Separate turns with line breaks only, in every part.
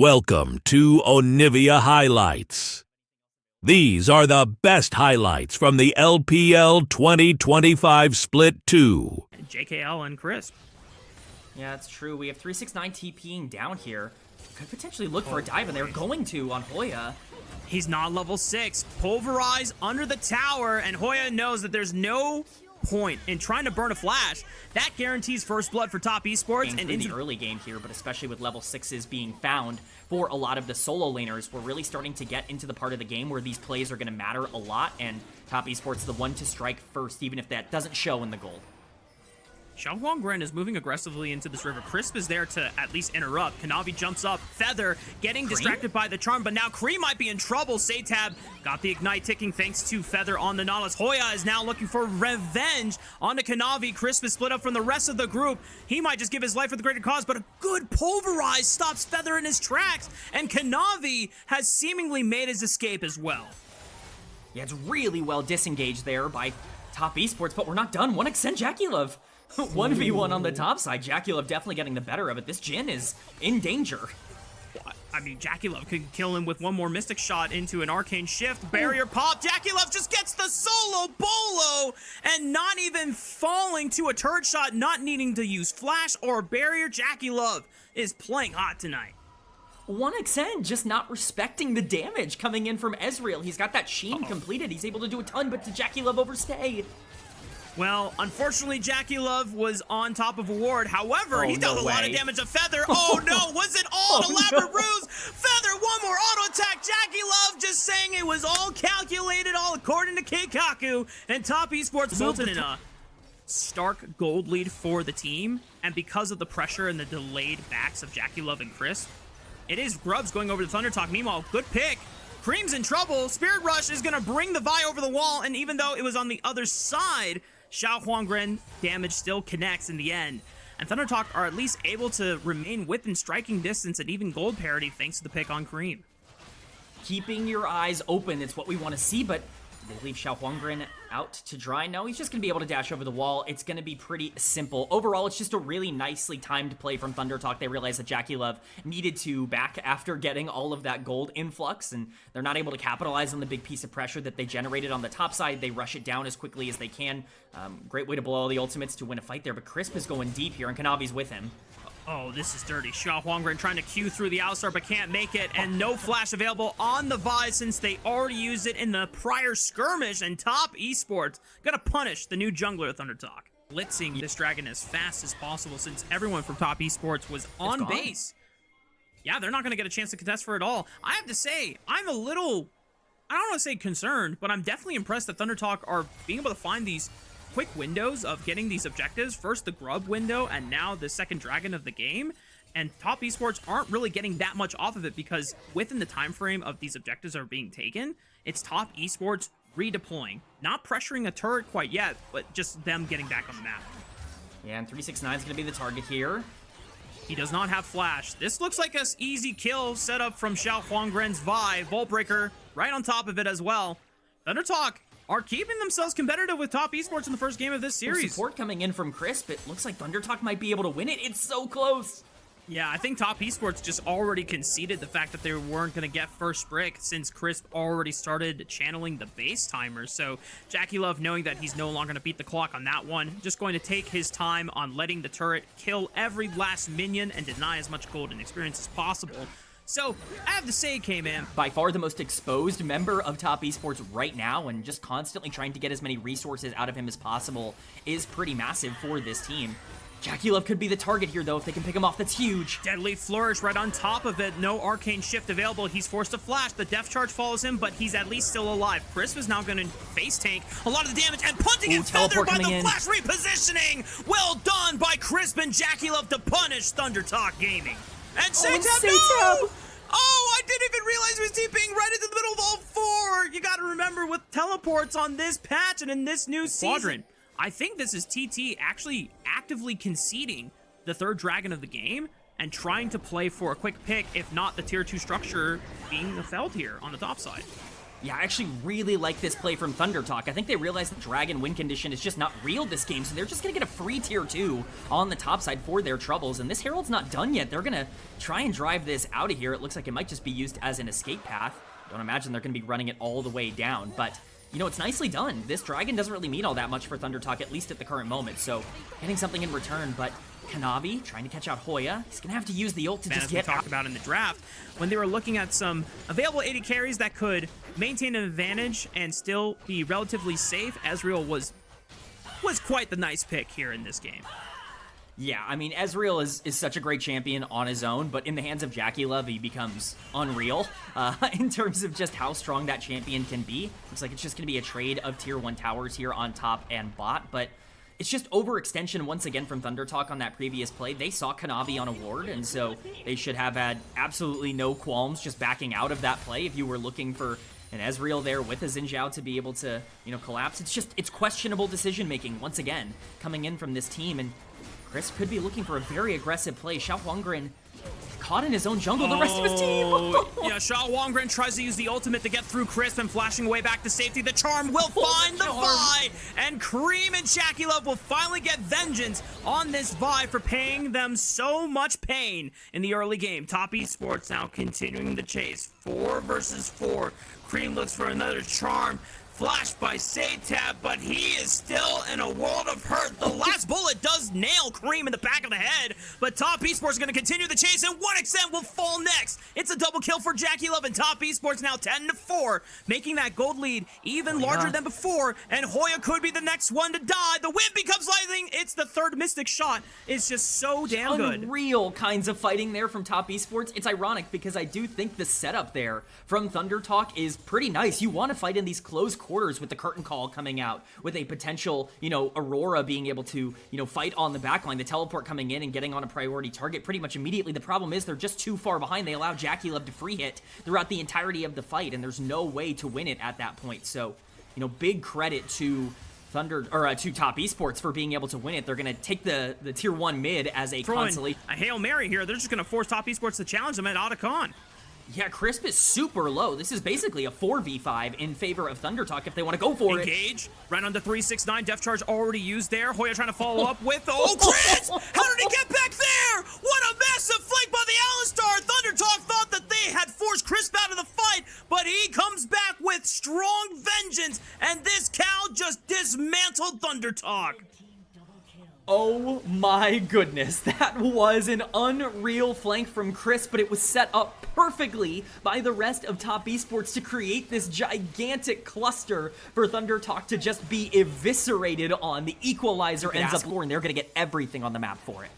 Welcome to Onivia Highlights. These are the best highlights from the LPL 2025 Split 2.
JKL and Crisp.
Yeah, it's true. We have 369 TPing down here. Could potentially look for a dive, and they're going to on Hoya.
He's not level 6. Pulverize under the tower, and Hoya knows that there's no point in trying to burn a flash. That guarantees first blood for top esports.
And in the early game here, but especially with level 6s being found for a lot of the solo laners, we're really starting to get into the part of the game where these plays are going to matter a lot, and top esports the one to strike first, even if that doesn't show in the gold.
Xiaohuangren is moving aggressively into this river. Crisp is there to at least interrupt. Kanavi jumps up. Feather getting distracted by the charm, but now Kree might be in trouble. Satab got the ignite ticking thanks to Feather on the Nautilus. Hoya is now looking for revenge onto Kanavi. Crisp is split up from the rest of the group. He might just give his life for the greater cause, but a good pulverize stops Feather in his tracks, and Kanavi has seemingly made his escape as well.
Yeah, it's really well disengaged there by top esports, but we're not done. 1xN JackieLove. 1v1 on the top side. JackieLove definitely getting the better of it. This Jhin is in danger.
I mean, JackieLove could kill him with one more Mystic shot into an Arcane Shift. Barrier pop. JackieLove just gets the solo bolo and not even falling to a turret shot, not needing to use Flash or Barrier. JackieLove is playing hot tonight.
1xN just not respecting the damage coming in from Ezreal. He's got that Sheen completed. He's able to do a ton, but did JackieLove overstay?
Well, unfortunately, JackieLove was on top of a ward. However, he dealt a lot of damage to Feather. Oh no, was it all an elaborate ruse? Feather, one more auto attack. JackieLove just saying it was all calculated, all according to Keikaku. And top esports built in a stark gold lead for the team. And because of the pressure and the delayed backs of JackieLove and Crisp, it is Grubs going over to ThunderTalk. Meanwhile, good pick. Cream's in trouble. Spirit Rush is going to bring the Vi over the wall. And even though it was on the other side, Xiaohuangren damage still connects in the end. And ThunderTalk are at least able to remain within striking distance and even gold parity thanks to the pick on Cream.
Keeping your eyes open, it's what we want to see, but they leave Xiaohuangren out to dry. No, he's just going to be able to dash over the wall. It's going to be pretty simple. Overall, it's just a really nicely timed play from ThunderTalk. They realized that JackieLove needed to back after getting all of that gold influx, and they're not able to capitalize on the big piece of pressure that they generated on the top side. They rush it down as quickly as they can. Great way to blow all the ultimates to win a fight there, but Crisp is going deep here, and Kanavi's with him.
Oh, this is dirty. Xiaohuangren trying to Q through the Alistar, but can't make it, and no flash available on the Vi since they already used it in the prior skirmish, and top esports gonna punish the new jungler ThunderTalk. Blitzing this dragon as fast as possible since everyone from top esports was on base. Yeah, they're not gonna get a chance to contest for it all. I have to say, I'm a little, I don't want to say concerned, but I'm definitely impressed that ThunderTalk are being able to find these quick windows of getting these objectives. First the Grub window, and now the second dragon of the game. And top esports aren't really getting that much off of it because within the time frame of these objectives are being taken, it's top esports redeploying. Not pressuring a turret quite yet, but just them getting back on the map.
Yeah, and 369 is going to be the target here.
He does not have flash. This looks like an easy kill setup from Xiaohuangren's Vi. Vault Breaker right on top of it as well. ThunderTalk are keeping themselves competitive with top esports in the first game of this series.
Support coming in from Crisp. It looks like ThunderTalk might be able to win it. It's so close.
Yeah, I think top esports just already conceded the fact that they weren't going to get first brick since Crisp already started channeling the base timers. So JackieLove, knowing that he's no longer going to beat the clock on that one, just going to take his time on letting the turret kill every last minion and deny as much gold and experience as possible. So, I have to say, K-Man,
by far the most exposed member of top esports right now, and just constantly trying to get as many resources out of him as possible is pretty massive for this team. JackieLove could be the target here, though, if they can pick him off. That's huge.
Deadly Flourish right on top of it. No Arcane Shift available. He's forced to flash. The Death Charge follows him, but he's at least still alive. Crisp is now going to face tank a lot of the damage, and punting and Feather by the flash repositioning. Well done by Crisp and JackieLove to punish ThunderTalk Gaming. And Satab, no! Oh, I didn't even realize he was TPing right into the middle of all four. You got to remember with teleports on this patch and in this new season. I think this is TT actually actively conceding the third dragon of the game and trying to play for a quick pick, if not the tier 2 structure being felled here on the top side.
Yeah, I actually really like this play from Thunder Talk. I think they realize the Dragon win condition is just not real this game, so they're just going to get a free tier 2 on the top side for their troubles. And this Herald's not done yet. They're going to try and drive this out of here. It looks like it might just be used as an escape path. Don't imagine they're going to be running it all the way down, but you know, it's nicely done. This Dragon doesn't really mean all that much for Thunder Talk, at least at the current moment, so getting something in return, but Kanavi trying to catch out Hoya. He's going to have to use the ult to just get
we talked about in the draft, when they were looking at some available AD carries that could maintain an advantage and still be relatively safe, Ezreal was quite the nice pick here in this game.
Yeah, I mean, Ezreal is such a great champion on his own, but in the hands of JackeyLove, he becomes unreal in terms of just how strong that champion can be. Looks like it's just going to be a trade of tier 1 towers here on top and bot, but it's just overextension once again from Thunder Talk on that previous play. They saw Kanavi on a ward, and so they should have had absolutely no qualms just backing out of that play if you were looking for an Ezreal there with a Xin Zhao to be able to, you know, collapse. It's questionable decision-making once again coming in from this team, and Chris could be looking for a very aggressive play. Xiao Huangren caught in his own jungle, the rest of his team.
Yeah, Xiao Huangren tries to use the ultimate to get through Crisp and flashing away back to safety. The charm will find the Vi, and Cream and JackeyLove will finally get vengeance on this Vi for paying them so much pain in the early game. Top Esports now continuing the chase. 4 versus 4. Cream looks for another charm. Flashed by Satab, but he is still in a world of hurt. The last bullet does nail Cream in the back of the head, but Top Esports is going to continue the chase, and 1xM will fall next. It's a double kill for JackeyLove, and Top Esports now 10-4, making that gold lead even larger than before, and Hoya could be the next one to die. The win becomes lightning. It's the third Mystic shot. It's just so damn good.
Unreal kinds of fighting there from Top Esports. It's ironic because I do think the setup there from Thunder Talk is pretty nice. You want to fight in these close quarters with the curtain call coming out, with a potential, you know, Aurora being able to, you know, fight on the backline, the teleport coming in and getting on a priority target pretty much immediately. The problem is they're just too far behind. They allow JackeyLove to free hit throughout the entirety of the fight, and there's no way to win it at that point. So, you know, big credit to to Top Esports for being able to win it. They're going to take the tier 1 mid as a consolation.
A Hail Mary here. They're just going to force Top Esports to challenge them at Otacon.
Yeah, Crisp is super low. This is basically a 4v5 in favor of Thunder Talk if they want to go for it.
Engage. Right on the 369. Def Charge already used there. Hoya trying to follow up with... Oh, Chris! How did he get back there? What a massive flank by the Alistar! Thunder Talk thought that they had forced Crisp out of the fight, but he comes back with strong vengeance, and this cow just dismantled Thunder Talk.
Oh my goodness, that was an unreal flank from Chris, but it was set up perfectly by the rest of Top Esports to create this gigantic cluster for Thunder Talk to just be eviscerated on. The equalizer ends up scoring. They're going to get everything on the map for it.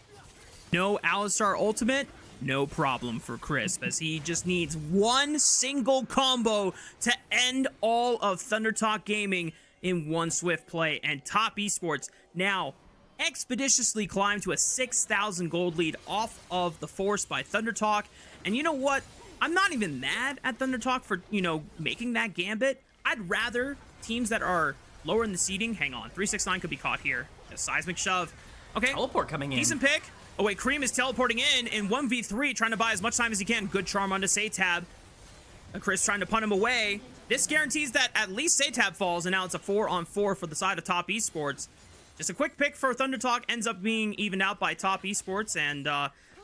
No Alistar ultimate, no problem for Crisp, as he just needs one single combo to end all of Thunder Talk Gaming in one swift play, and Top Esports now expeditiously climb to a 6,000 gold lead off of the force by Thunder Talk. And you know what? I'm not even mad at Thunder Talk for, you know, making that gambit. I'd rather teams that are lower in the seeding. Hang on, 369 could be caught here. A seismic shove. Okay,
teleport coming in.
Decent pick. Oh wait, Cream is teleporting in 1v3, trying to buy as much time as he can. Good charm onto Satab. Chris trying to punt him away. This guarantees that at least Satab falls, and now it's a 4-on-4 for the side of Top Esports. Just a quick pick for Thunder Talk, ends up being evened out by Top Esports, and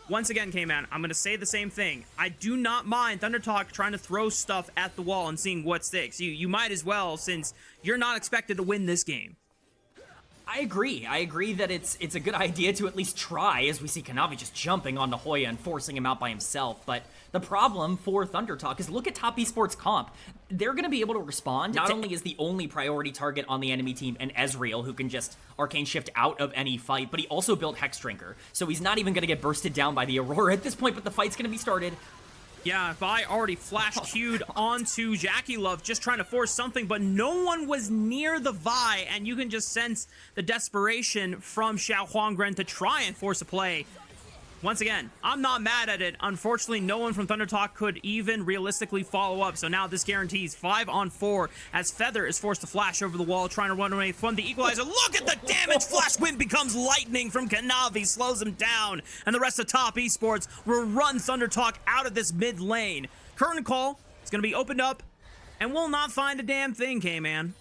once again, K-Man, I'm going to say the same thing. I do not mind Thunder Talk trying to throw stuff at the wall and seeing what sticks. You might as well, since you're not expected to win this game.
I agree. I agree that it's a good idea to at least try, as we see Kanavi just jumping onto Hoya and forcing him out by himself. But the problem for Thunder Talk is look at Top Esports comp. They're going to be able to respond. Not only is the only priority target on the enemy team an Ezreal, who can just Arcane Shift out of any fight, but he also built Hex Drinker. So he's not even going to get bursted down by the Aurora at this point, but the fight's going to be started.
Yeah, Vi already flash queued onto JackeyLove, just trying to force something, but no one was near the Vi, and you can just sense the desperation from Xiao Huangren to try and force a play. Once again, I'm not mad at it. Unfortunately, no one from Thunder Talk could even realistically follow up, so now this guarantees 5-on-4 as Feather is forced to flash over the wall, trying to run away from the equalizer. Look at the damage! Flash Wind becomes lightning from Kanavi, slows him down, and the rest of Top Esports will run Thunder Talk out of this mid lane. Curtain call is going to be opened up and will not find a damn thing, K-Man.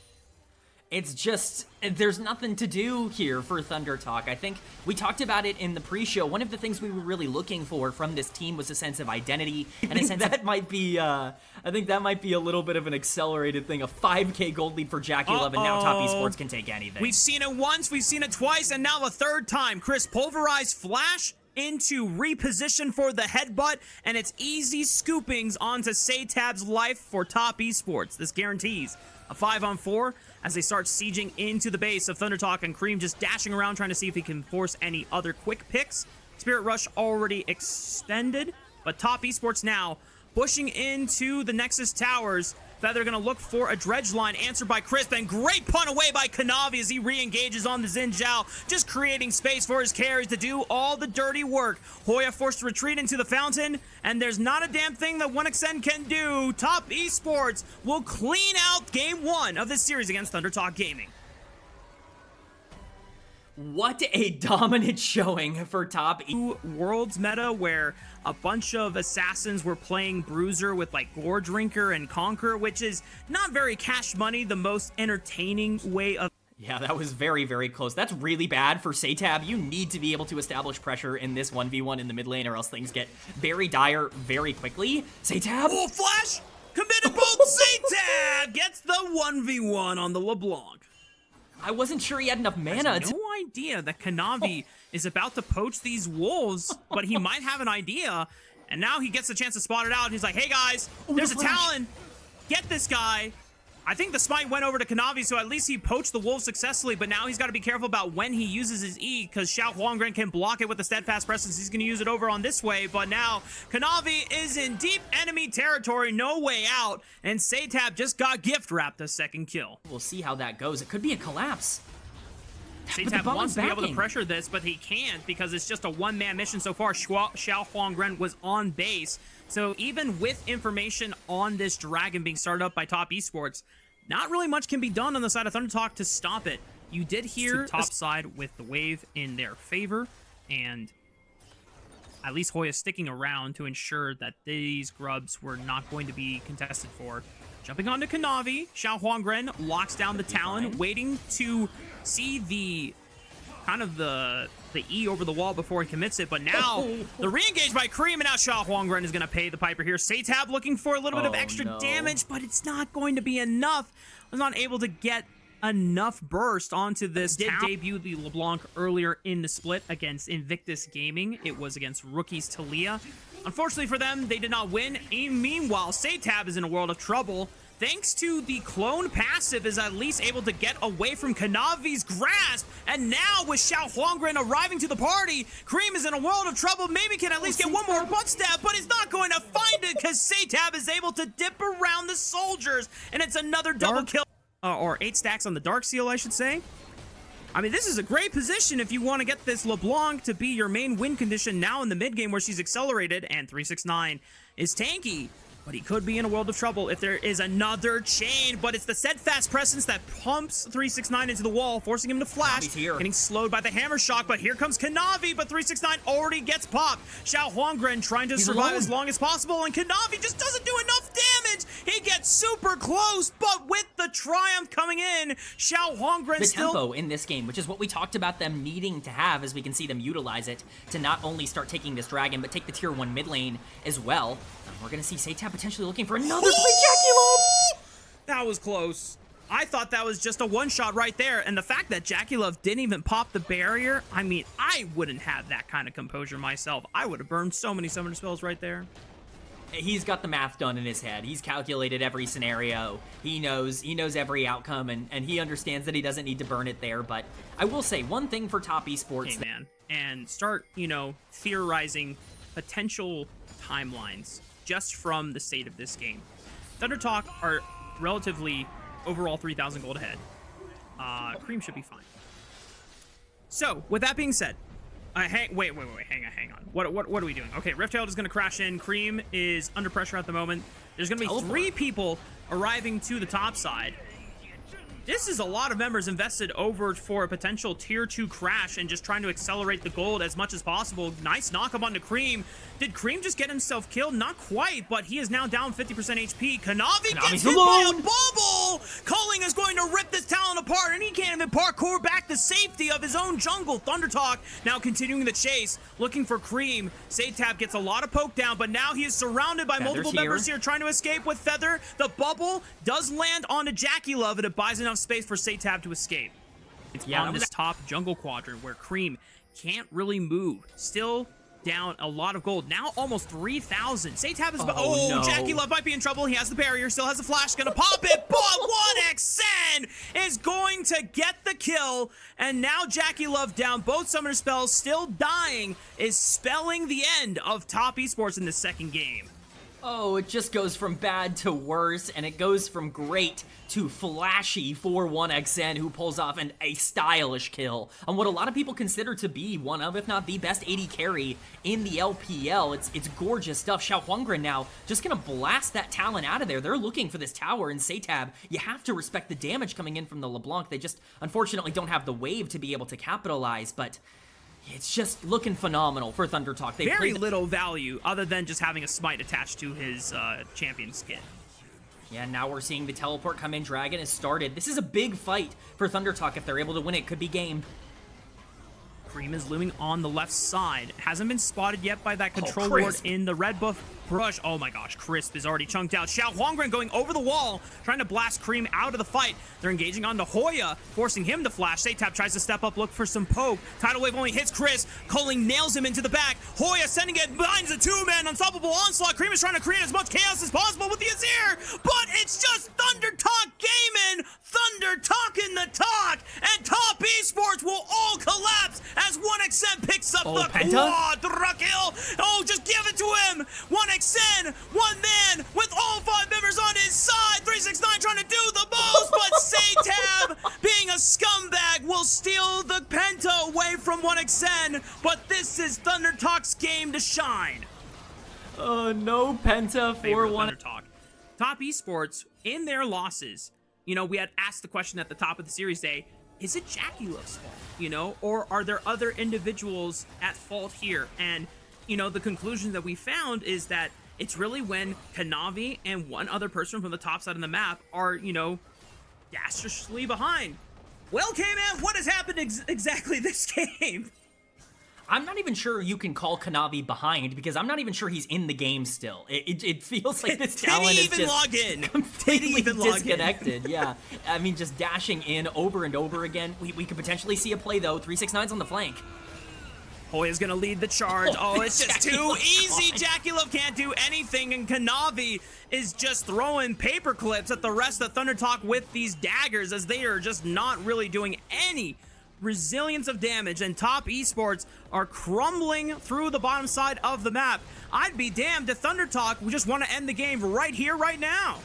It's just, there's nothing to do here for Thunder Talk. I think we talked about it in the pre-show. One of the things we were really looking for from this team was a sense of identity, and a sense that might be, I think that might be a little bit of an accelerated thing. A 5K gold lead for JackieLove, and now Top Esports can take anything.
We've seen it once, we've seen it twice, and now a third time. Chris, pulverize flash into reposition for the headbutt, and it's easy scoopings onto Saytab's life for Top Esports. This guarantees a 5-on-4 as they start sieging into the base of Thunder Talk, and Cream just dashing around trying to see if he can force any other quick picks. Spirit Rush already extended, but Top Esports now pushing into the Nexus Towers. Feather gonna look for a dredge line answered by Crisp, and great punt away by Kanavi as he re-engages on the Xin Zhao, just creating space for his carries to do all the dirty work. Hoya forced to retreat into the fountain, and there's not a damn thing that 1xN can do. Top Esports will clean out game 1 of this series against Thunder Talk Gaming.
What a dominant showing for Top
Worlds meta where a bunch of assassins were playing Bruiser with like Gore Drinker and Conquer, which is not very cash money, the most entertaining way of...
Yeah, that was very, very close. That's really bad for Saytab. You need to be able to establish pressure in this 1v1 in the mid lane, or else things get very dire very quickly. Saytab!
Oh, flash! Committed bolt! Saytab gets the 1v1 on the LeBlanc.
I wasn't sure he had enough mana.
No idea that Kanavi is about to poach these wolves, but he might have an idea, and now he gets a chance to spot it out. He's like, hey guys, there's a Talon. Get this guy. I think the smite went over to Kanavi, so at least he poached the wolf successfully, but now he's got to be careful about when he uses his E, because Xiao Huangren can block it with the steadfast presence. He's going to use it over on this way, but now Kanavi is in deep enemy territory, no way out, and Saytab just got gift wrapped a second kill.
We'll see how that goes. It could be a collapse.
Saytab wants to be able to pressure this, but he can't because it's just a one-man mission so far. Xiao Huangren was on base, so even with information on this dragon being started up by Top Esports, not really much can be done on the side of Thunder Talk to stop it. You did hear top side with the wave in their favor, and at least Hoya sticking around to ensure that these grubs were not going to be contested for. Jumping onto Kanavi, Xiao Huangren locks down the Talon, waiting to see the kind of the E over the wall before he commits it, but now the re-engage by Cream, and now Xiao Huangren is going to pay the piper here. Saytab looking for a little bit of extra damage, but it's not going to be enough. Was not able to get enough burst onto this. Did debut the LeBlanc earlier in the split against Invictus Gaming. It was against rookies Talia. Unfortunately for them, they did not win. And meanwhile, Saytab is in a world of trouble. Thanks to the clone passive, is at least able to get away from Kanavi's grasp. And now with Xiao Huangren arriving to the party, Cream is in a world of trouble. Maybe can at least get one more butt stab, but he's not going to find it because Saytab is able to dip around the soldiers. And it's another double kill. Or 8 stacks on the Dark Seal, I should say. I mean, this is a great position if you want to get this LeBlanc to be your main win condition now in the mid game where she's accelerated, and 369 is tanky. But he could be in a world of trouble if there is another chain. But it's the steadfast presence that pumps 369 into the wall, forcing him to flash. Getting slowed by the hammer shock. But here comes Kanavi. But 369 already gets popped. Xiao Huangren trying to survive as long as possible. And Kanavi just doesn't do enough damage. He gets super close. But with the triumph coming in, Xiao Huangren still...
The tempo in this game, which is what we talked about them needing to have, as we can see them utilize it to not only start taking this dragon, but take the tier 1 mid lane as well. We're going to see Saytab potentially looking for another play. JackieLove!
That was close. I thought that was just a one-shot right there. And the fact that JackieLove didn't even pop the barrier, I mean, I wouldn't have that kind of composure myself. I would have burned so many summoner spells right there.
He's got the math done in his head. He's calculated every scenario. He knows every outcome, and he understands that he doesn't need to burn it there. But I will say one thing for Top Esports.
Hey, man, and start, you know, theorizing potential timelines just from the state of this game. Thunder Talk are relatively overall 3,000 gold ahead. Cream should be fine. So, with that being said, hang on. What are we doing? Okay, Rifttail is going to crash in. Cream is under pressure at the moment. There's going to be 3 people arriving to the top side. This is a lot of members invested over for a potential tier 2 crash and just trying to accelerate the gold as much as possible. Nice knock up onto Cream. Did Cream just get himself killed? Not quite, but he is now down 50% HP. Kanavi gets hit by a bubble! Culling is going to rip this Talon apart, and he can't even parkour back the safety of his own jungle. Thundertalk now continuing the chase, looking for Cream. Satab gets a lot of poke down, but now he is surrounded by multiple members here trying to escape with Feather. The bubble does land onto Jackie Love, and it buys enough space for Satab to escape. It's on this top jungle quadrant where Cream can't really move. Still down a lot of gold. Now almost 3,000. Satab is no. Jackie Love might be in trouble. He has the barrier, still has the flash, gonna pop it, but 1xN is going to get the kill, and now Jackie Love down. Both summoner spells still dying is spelling the end of Top Esports in the second game.
Oh, it just goes from bad to worse, and it goes from great to flashy for 1xN, who pulls off a stylish kill on what a lot of people consider to be one of, if not the best AD carry in the LPL. It's gorgeous stuff. Xiaohuangren now just gonna blast that Talon out of there. They're looking for this tower, and Satab, you have to respect the damage coming in from the LeBlanc. They just unfortunately don't have the wave to be able to capitalize, but it's just looking phenomenal for Thundertalk. They
very little value other than just having a smite attached to his champion skin.
Yeah, now we're seeing the teleport come in. Dragon has started. This is a big fight for Thundertalk. If they're able to win it, could be game.
Cream is looming on the left side. Hasn't been spotted yet by that control ward in the red buff brush. Oh my gosh, Crisp is already chunked out. Xiaohuangren going over the wall, trying to blast Cream out of the fight. They're engaging onto Hoya, forcing him to flash. Satab tries to step up, look for some poke. Tidal Wave only hits Chris. Culling nails him into the back. Hoya sending it behind the two-man unstoppable onslaught. Cream is trying to create as much chaos as possible with the Azir, but it's just Thundertalk gaming. Thundertalk in the talk, and Top Esports will all collapse as 1xN picks up the quadra kill. Oh, just give it to him. 1xN, one man with all 5 members on his side. 369 trying to do the most, but Satab, being a scumbag, will steal the Penta away from 1xN. But this is Thundertalk's game to shine.
No Penta for
Thundertalk. Top Esports, in their losses, you know, we had asked the question at the top of the series day, is it Jackie Love's fault, you know, or are there other individuals at fault here? And, you know, the conclusion that we found is that it's really when Kanavi and one other person from the top side of the map are, you know, dastardously behind. Well, K-Man, what has happened exactly this game?
I'm not even sure you can call Kanavi behind, because I'm not even sure he's in the game still. It feels like this talent is just completely disconnected. Yeah, I mean, just dashing in over and over again. We could potentially see a play, though. 369's on the flank.
Hoya's gonna lead the charge. Oh, it's just too easy. Jackie Love can't do anything, and Kanavi is just throwing paper clips at the rest of Thundertalk with these daggers, as they are just not really doing any resilience of damage, and Top Esports are crumbling through the bottom side of the map. I'd be damned if Thundertalk would just want to end the game right here, right now.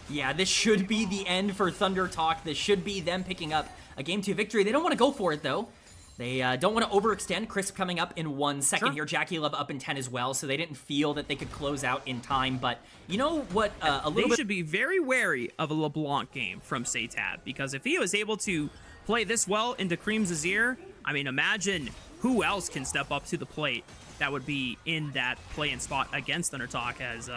Yeah, this should be the end for Thundertalk. This should be them picking up a Game 2 victory. They don't want to go for it, though. They don't want to overextend. Crisp coming up in 1 second here. Jackie Love up in 10 as well, so they didn't feel that they could close out in time. But you know what? They
should be very wary of a LeBlanc game from Satab, because if he was able to play this well into Cream's Azir, I mean, imagine who else can step up to the plate that would be in that play-in spot against Thundertalk. As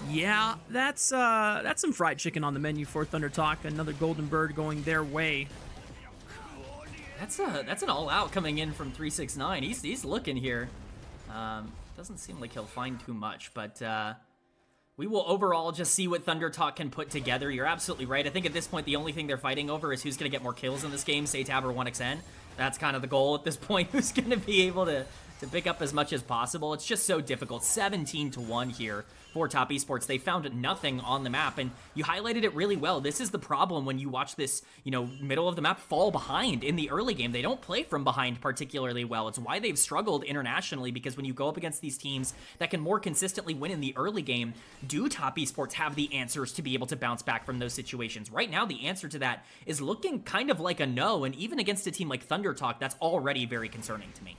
yeah, that's some fried chicken on the menu for Thundertalk. Another golden bird going their way.
That's an all-out coming in from 369. He's looking here. Doesn't seem like he'll find too much, but we will overall just see what Thundertalk can put together. You're absolutely right. I think at this point, the only thing they're fighting over is who's going to get more kills in this game, Satab or 1xN. That's kind of the goal at this point. Who's going to be able to pick up as much as possible? It's just so difficult. 17-1 here for Top Esports. They found nothing on the map, and you highlighted it really well. This is the problem when you watch this, you know, middle of the map fall behind in the early game. They don't play from behind particularly well. It's why they've struggled internationally, because when you go up against these teams that can more consistently win in the early game, do Top Esports have the answers to be able to bounce back from those situations? Right now, the answer to that is looking kind of like a no, and even against a team like Thundertalk, that's already very concerning to me.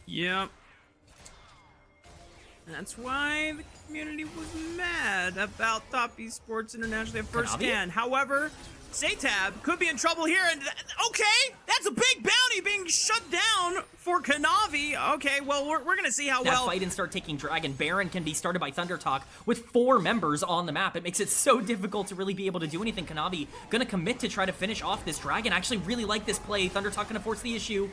Yep. That's why the community was mad about Top Esports internationally at first hand. However, Satab could be in trouble here, and okay, that's a big bounty being shut down for Kanavi. Okay, well, we're gonna see how well
fight and start taking Dragon. Baron can be started by Thunder Talk with 4 members on the map. It makes it so difficult to really be able to do anything. Kanavi gonna commit to try to finish off this Dragon. I actually really like this play. Thunder Talk gonna force the issue.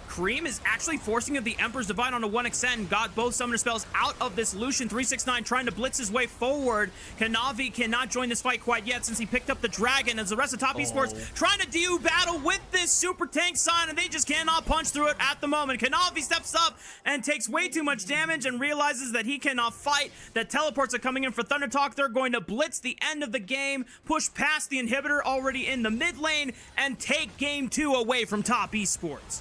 Cream is actually forcing the Emperor's Divine onto 1xn and got both summoner spells out of this Lucian. 369 trying to blitz his way forward. Kanavi cannot join this fight quite yet since he picked up the Dragon, as the rest of Top Esports trying to do battle with this super tank sign, and they just cannot punch through it at the moment. Kanavi steps up and takes way too much damage and realizes that he cannot fight. That teleports are coming in for Thunder Talk. They're going to blitz the end of the game, push past the inhibitor already in the mid lane, and take game 2 away from Top Esports.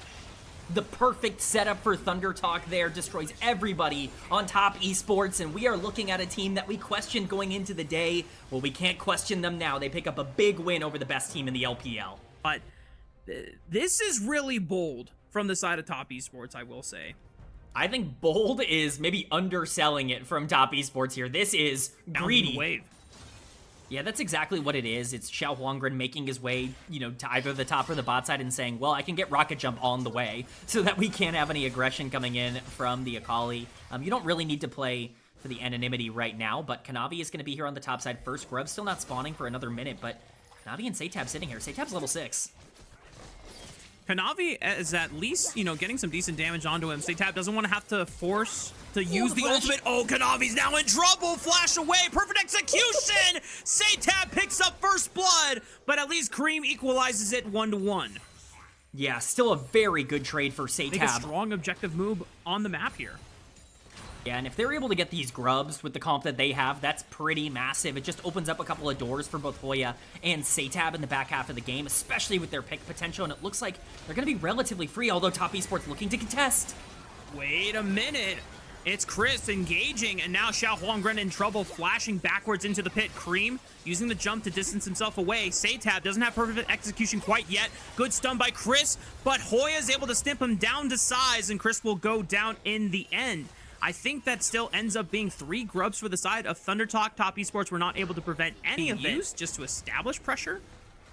The perfect setup for Thunder Talk there, destroys everybody on Top Esports, and we are looking at a team that we questioned going into the day. Well, we can't question them now. They pick up a big win over the best team in the LPL.
But this is really bold from the side of Top Esports, I will say.
I think bold is maybe underselling it from Top Esports here. This is greedy.
Wave.
Yeah, that's exactly what it is. It's Xiao Huangren making his way, to either the top or the bot side and saying, well, I can get Rocket Jump on the way so that we can't have any aggression coming in from the Akali. You don't really need to play for the anonymity right now, but Kanavi is going to be here on the top side first. Grub's still not spawning for another minute, but Kanavi and Satab sitting here. Satab's level 6.
Kanavi is at least, getting some decent damage onto him. Satab doesn't want to have to force to use the ultimate. Oh, Kanavi's now in trouble. Flash away. Perfect execution. Satab picks up first blood, but at least Cream equalizes it 1-1.
Yeah, still a very good trade for Satab.
Make a strong objective move on the map here.
Yeah, and if they're able to get these grubs with the comp that they have, that's pretty massive. It just opens up a couple of doors for both Hoya and Satab in the back half of the game, especially with their pick potential, and it looks like they're going to be relatively free, although Top Esports looking to contest.
Wait a minute. It's Chris engaging, and now Xiao Huangren in trouble, flashing backwards into the pit. Cream using the jump to distance himself away. Satab doesn't have perfect execution quite yet. Good stun by Chris, but Hoya is able to stamp him down to size, and Chris will go down in the end. I think that still ends up being 3 grubs for the side of Thunder Talk. Top Esports were not able to prevent any of it just to establish pressure.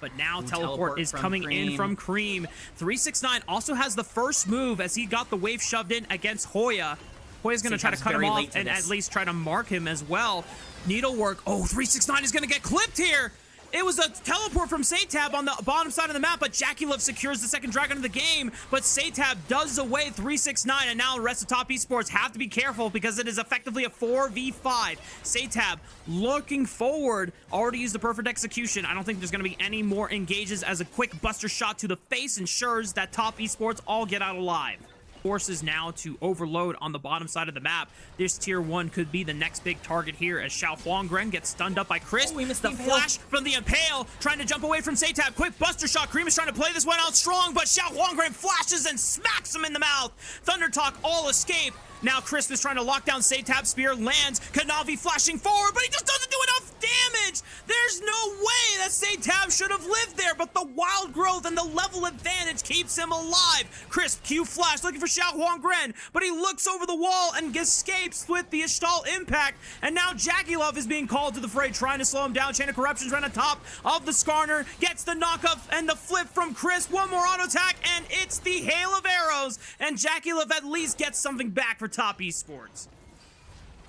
But now teleport is coming in from Cream. 369 also has the first move as he got the wave shoved in against Hoya. Hoya's going to try to cut him off and at least try to mark him as well. Needlework. Oh, 369 is going to get clipped here. It was a teleport from Satab on the bottom side of the map, but Jackie secures the second dragon of the game, but Satab does away 369, and now the rest of Top Esports have to be careful because it is effectively a 4v5. Satab looking forward, already used the perfect execution. I don't think there's going to be any more engages as a quick buster shot to the face ensures that Top Esports all get out alive. Forces now to overload on the bottom side of the map. This tier 1 could be the next big target here as Xiao Huangren gets stunned up by Chris.
We missed the
flash from the Impale, trying to jump away from Satab. Quick buster shot. Cream is trying to play this one out strong, but Xiao Huangren flashes and smacks him in the mouth. Thunder Talk all escape. Now Chris is trying to lock down Satab. Spear lands. Kanavi flashing forward, but he just doesn't do enough damage. There's no way that Satab should have lived there, but the wild growth and the level advantage keeps him alive. Chris Q flash looking for Xiao Huangren, but he looks over the wall and escapes with the Ishtal impact. And now Jackie is being called to the fray, trying to slow him down. Chain of Corruption's right on top of the Skarner, gets the knockup and the flip from Chris. One more auto attack, and it's the hail of arrows. And Jackie at least gets something back for Top Esports.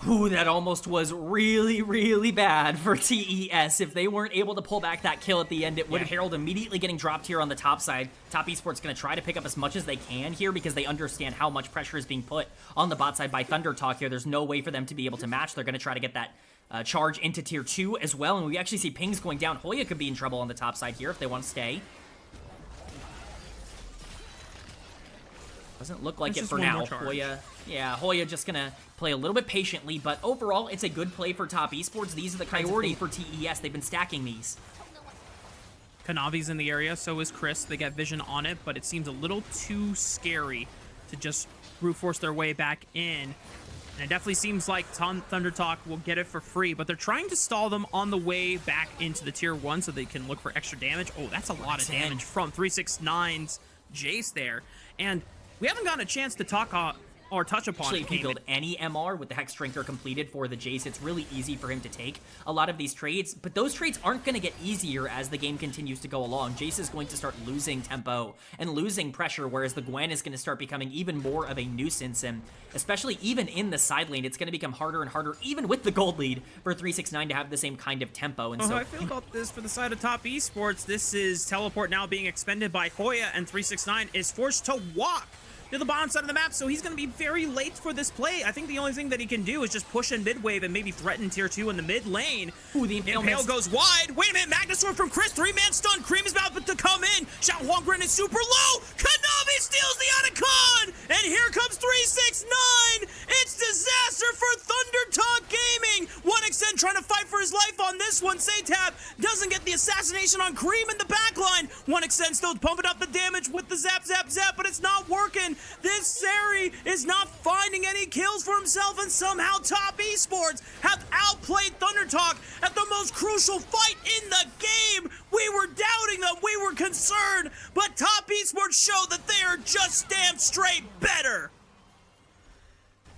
Ooh, that almost was really, really bad for TES. If they weren't able to pull back that kill at the end, it would have Herald immediately getting dropped here on the top side. Top Esports going to try to pick up as much as they can here because they understand how much pressure is being put on the bot side by Thunder Talk here. There's no way for them to be able to match. They're going to try to get that charge into tier 2 as well, and we actually see pings going down. Hoya could be in trouble on the top side here if they want to stay. Doesn't look like it for now. Hoya just gonna play a little bit patiently, but overall, it's a good play for Top Esports. These are the priority for TES. They've been stacking these.
Kanavi's in the area, so is Chris. They get vision on it, but it seems a little too scary to just brute force their way back in. And it definitely seems like Thunder Talk will get it for free, but they're trying to stall them on the way back into the tier 1 so they can look for extra damage. Oh, that's a lot of damage from 369's Jace there. And we haven't gotten a chance to talk or touch upon
Actually,
it.
if you build any MR with the Hex Drinker completed for the Jace, it's really easy for him to take a lot of these trades, but those trades aren't going to get easier as the game continues to go along. Jace is going to start losing tempo and losing pressure, whereas the Gwen is going to start becoming even more of a nuisance, and especially even in the side lane, it's going to become harder and harder, even with the gold lead, for 369 to have the same kind of tempo. And so
I feel about this for the side of top esports. This is teleport now being expended by Hoya, and 369 is forced to walk to the bottom side of the map, so he's going to be very late for this play. I think the only thing that he can do is just push in mid wave and maybe threaten tier 2 in the mid lane.
Ooh, the Impale
goes wide. Wait a minute, Magnusword from Chris, 3-man stun. Cream is about to come in. Xiao Huangren is super low. Kanavi steals the Otacon, and here comes 369. It's disaster for Thunder Talk Gaming. 1xN trying to fight for his life on this one. Satab doesn't get the assassination on Cream in the backline. 1xN still pumping up the damage with the zap, zap, zap, but it's not working. This Sari is not finding any kills for himself, and somehow Top Esports have outplayed Thunder Talk at the most crucial fight in the game. We were doubting them, we were concerned, but Top Esports showed that they are just damn straight better.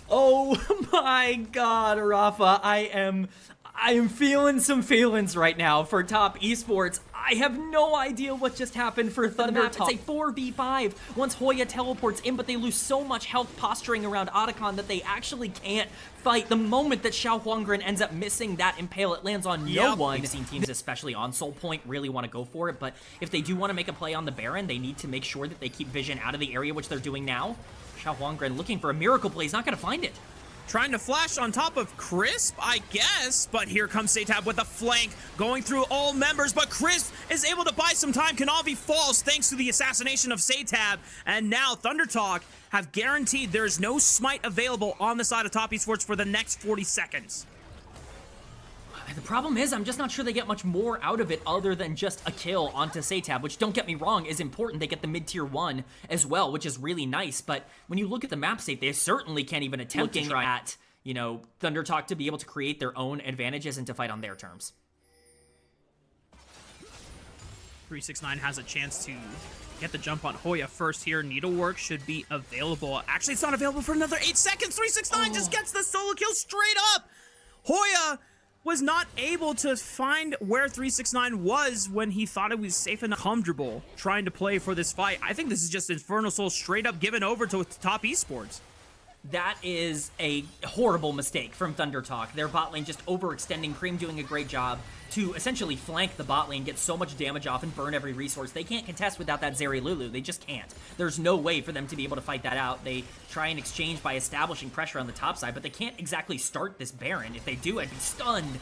Oh my god, Rafa, I am feeling some feelings right now for Top Esports. I have no idea what just happened for Thunder Talk. It's a 4v5 once Hoya teleports in, but they lose so much health posturing around Otacon that they actually can't fight. The moment that Xiao Huangren ends up missing that Impale, it lands on no one. We've seen teams, especially on Soul Point, really want to go for it, but if they do want to make a play on the Baron, they need to make sure that they keep Vision out of the area, which they're doing now. Xiao Huangren looking for a miracle play. He's not going to find it.
Trying to flash on top of Crisp, I guess, but here comes Satab with a flank, going through all members, but Crisp is able to buy some time. Kanavi falls thanks to the assassination of Satab, and now Thunder Talk have guaranteed there's no smite available on the side of Top Esports for the next 40 seconds.
The problem is, I'm just not sure they get much more out of it other than just a kill onto Satab, which, don't get me wrong, is important. They get the mid-tier 1 as well, which is really nice, but when you look at the map state, they certainly can't even attempt to try at, you know, Thunder Talk to be able to create their own advantages and to fight on their terms.
369 has a chance to get the jump on Hoya first here. Needlework should be available. Actually, it's not available for another 8 seconds. 369 just gets the solo kill straight up. Hoya was not able to find where 369 was when he thought it was safe and comfortable trying to play for this fight. I think this is just Infernal Soul straight up given over to Top Esports.
That is a horrible mistake from Thunder Talk. Their bot lane just overextending, Cream doing a great job to essentially flank the bot lane, get so much damage off, and burn every resource. They can't contest without that Zeri Lulu. They just can't. There's no way for them to be able to fight that out. They try and exchange by establishing pressure on the top side, but they can't exactly start this Baron. If they do, I'd be stunned.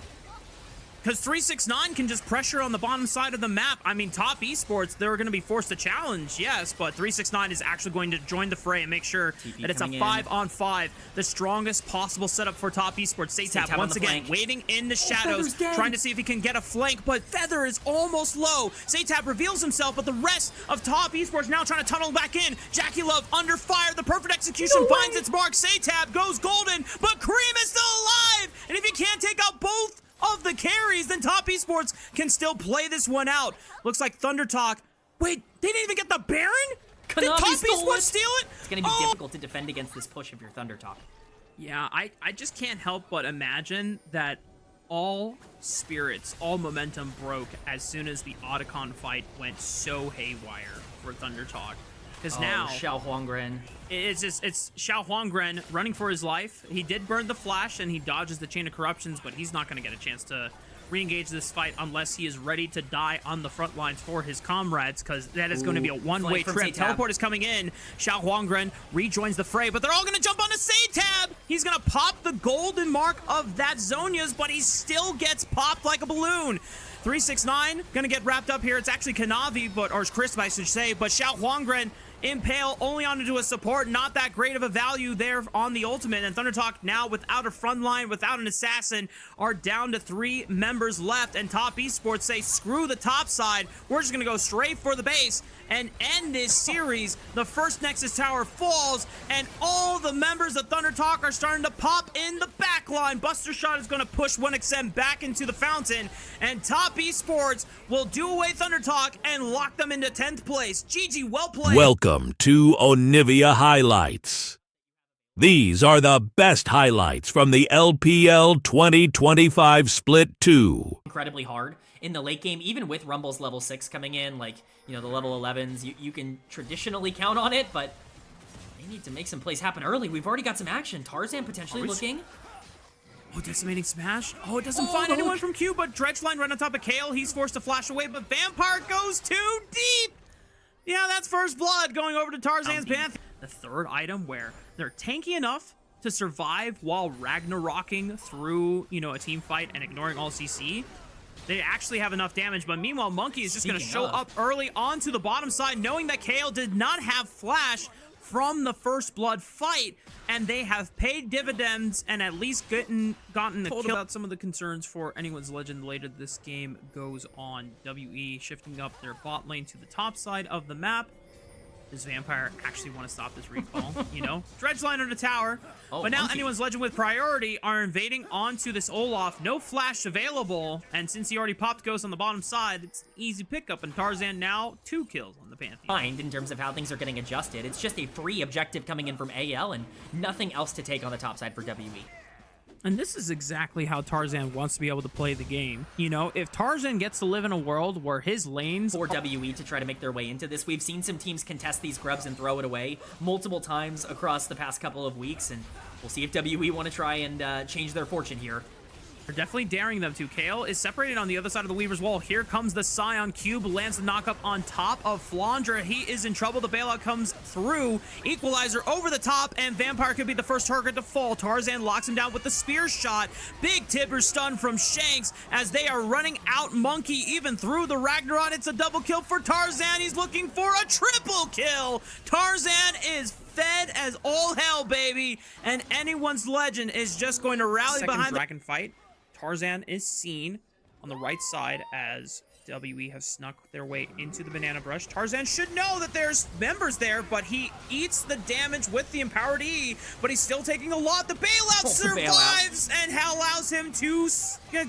Because 369 can just pressure on the bottom side of the map. I mean, Top Esports, they're going to be forced to challenge, yes, but 369 is actually going to join the fray and make sure that it's a 5-on-5, the strongest possible setup for Top Esports. Satab once again waiting in the shadows, trying to see if he can get a flank, but Feather is almost low. Satab reveals himself, but the rest of Top Esports now trying to tunnel back in. Jackie Love under fire. The perfect execution finds its mark. Satab goes golden, but Cream is still alive, and if he can't take out both of the carries, then Top Esports can still play this one out. Looks like Thunder Talk. Wait, they didn't even get the Baron? Did Top Esports steal it?
It's going to be difficult to defend against this push if you're Thunder Talk.
Yeah, I just can't help but imagine that all spirits, all momentum broke as soon as the Otacon fight went so haywire for Thunder Talk. Because now
Xiao Huangren.
It's Xiao Huangren running for his life. He did burn the flash and he dodges the chain of corruptions, but he's not going to get a chance to re-engage this fight unless he is ready to die on the front lines for his comrades, because that is going to be a one-way trip. Teleport is coming in. Xiao Huangren rejoins the fray, but they're all going to jump onto Satab. He's going to pop the golden mark of that Zhonya's, but he still gets popped like a balloon. 369 going to get wrapped up here. It's actually Kanavi, or Chris, I should say, but Xiao Huangren Impale only onto a support, not that great of a value there on the ultimate. And Thunder Talk now without a front line, without an assassin, are down to 3 members left. And Top Esports say, screw the top side. We're just going to go straight for the base and end this series. The first Nexus Tower falls, and all the members of Thunder Talk are starting to pop in the back line. Buster Shot is going to push 1xM back into the fountain, and Top Esports will do away Thunder Talk and lock them into 10th place. GG, well played.
Welcome to Onivia Highlights. These are the best highlights from the LPL 2025 Split 2.
Incredibly hard in the late game, even with Rumble's level 6 coming in, like, you know, the level 11s, you can traditionally count on it, but they need to make some plays happen early. We've already got some action. Tarzan potentially looking.
Oh, decimating smash. Oh, it doesn't find anyone from Q, but Dredgeline right on top of Kale. He's forced to flash away, but Vampire goes too deep. Yeah, that's first blood going over to Tarzan's Pantheon. The third item where they're tanky enough to survive while Ragnarocking through, you know, a team fight and ignoring all CC. They actually have enough damage, but meanwhile, Monkey is just going to show up early onto the bottom side, knowing that Kale did not have flash from the first blood fight, and they have paid dividends and at least gotten a kill. About some of the concerns for anyone's legend later this game goes on. WE shifting up their bot lane to the top side of the map. Does Vampire actually want to stop this recall? You know, Dredgeline on the tower. But now anyone's legend with priority are invading onto this Olaf. No flash available, and since he already popped Ghost on the bottom side, it's an easy pickup. And Tarzan now 2 kills on the Pantheon.
Find in terms of how things are getting adjusted. It's just a free objective coming in from AL and nothing else to take on the top side for WE.
And this is exactly how Tarzan wants to be able to play the game. You know, if Tarzan gets to live in a world where his lanes...
For WE to try to make their way into this, we've seen some teams contest these grubs and throw it away multiple times across the past couple of weeks, and we'll see if WE want to try and change their fortune here.
They're definitely daring them to. Kale is separated on the other side of the Weaver's Wall. Here comes the Scion Cube, lands the knockup on top of Flandra. He is in trouble. The bailout comes through. Equalizer over the top, and Vampire could be the first target to fall. Tarzan locks him down with the spear shot. Big Tibber stun from Shanks as they are running out Monkey even through the Ragnarok. It's a double kill for Tarzan. He's looking for a triple kill. Tarzan is fed as all hell, baby, and anyone's legend is just going to rally behind the dragon fight. Tarzan is seen on the right side as WE have snuck their way into the banana brush. Tarzan should know that there's members there, but he eats the damage with the empowered E, but he's still taking a lot. The bailout survives and allows him to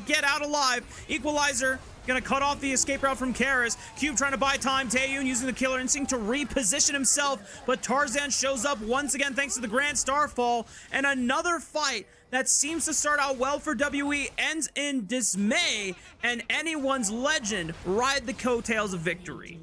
get out alive. Equalizer gonna cut off the escape route from Karis. Cube trying to buy time. Taeyun using the killer instinct to reposition himself, but Tarzan shows up once again thanks to the Grand Starfall, and another fight that seems to start out well for WE ends in dismay, and anyone's legend ride the coattails of victory.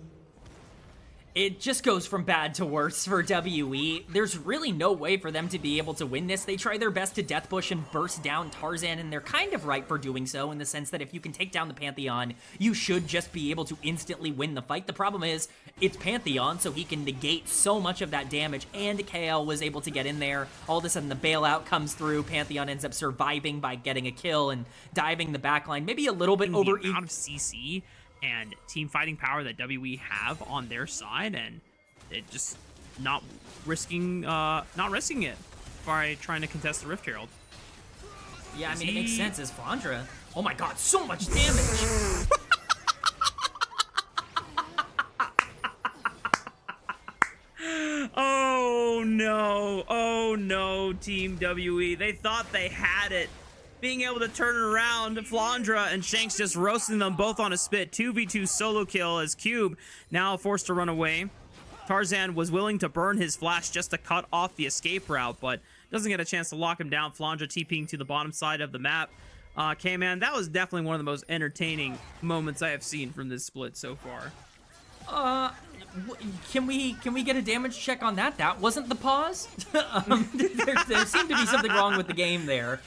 It just goes from bad to worse for WE. There's really no way for them to be able to win this. They try their best to death push and burst down Tarzan, and they're kind of right for doing so in the sense that if you can take down the Pantheon, you should just be able to instantly win the fight. The problem is, it's Pantheon, so he can negate so much of that damage, and KL was able to get in there. All of a sudden, the bailout comes through. Pantheon ends up surviving by getting a kill and diving the backline. Maybe a little bit over...
The amount of CC and team fighting power that WE have on their side, and it just not risking it by trying to contest the Rift Herald.
Yeah, I mean, it makes sense as Flandra. Oh my god, so much damage!
Oh no, Team WE. They thought they had it. Being able to turn it around, Flandra and Shanks just roasting them both on a spit. 2v2 solo kill as Cube now forced to run away. Tarzan was willing to burn his flash just to cut off the escape route, but doesn't get a chance to lock him down. Flandra TPing to the bottom side of the map. K-Man, that was definitely one of the most entertaining moments I have seen from this split so far.
Can we get a damage check on that? That wasn't the pause. There seemed to be something wrong with the game there,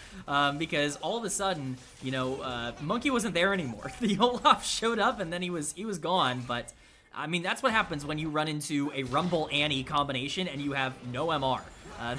because all of a sudden, you know, Monkey wasn't there anymore. The Olaf showed up and then he was gone. But I mean, that's what happens when you run into a Rumble Annie combination and you have no MR.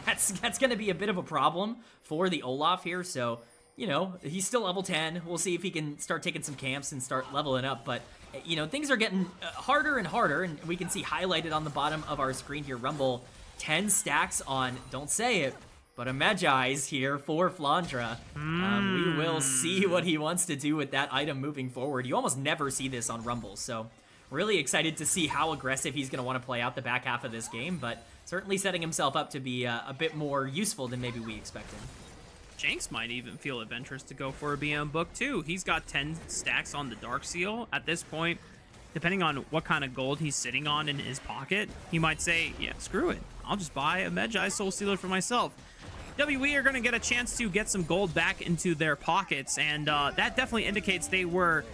That's going to be a bit of a problem for the Olaf here. So, you know, he's still level 10. We'll see if he can start taking some camps and start leveling up. But you know, things are getting harder and harder, and we can see highlighted on the bottom of our screen here, Rumble, 10 stacks on, don't say it, but a Magi's here for Flandra. We will see what he wants to do with that item moving forward. You almost never see this on Rumble, so really excited to see how aggressive he's going to want to play out the back half of this game, but certainly setting himself up to be a bit more useful than maybe we expected.
Shanks might even feel adventurous to go for a BM book too. He's got 10 stacks on the Dark Seal. At this point, depending on what kind of gold he's sitting on in his pocket, he might say, yeah, screw it. I'll just buy a Magi Soul Stealer for myself. WE are going to get a chance to get some gold back into their pockets, and that definitely indicates they were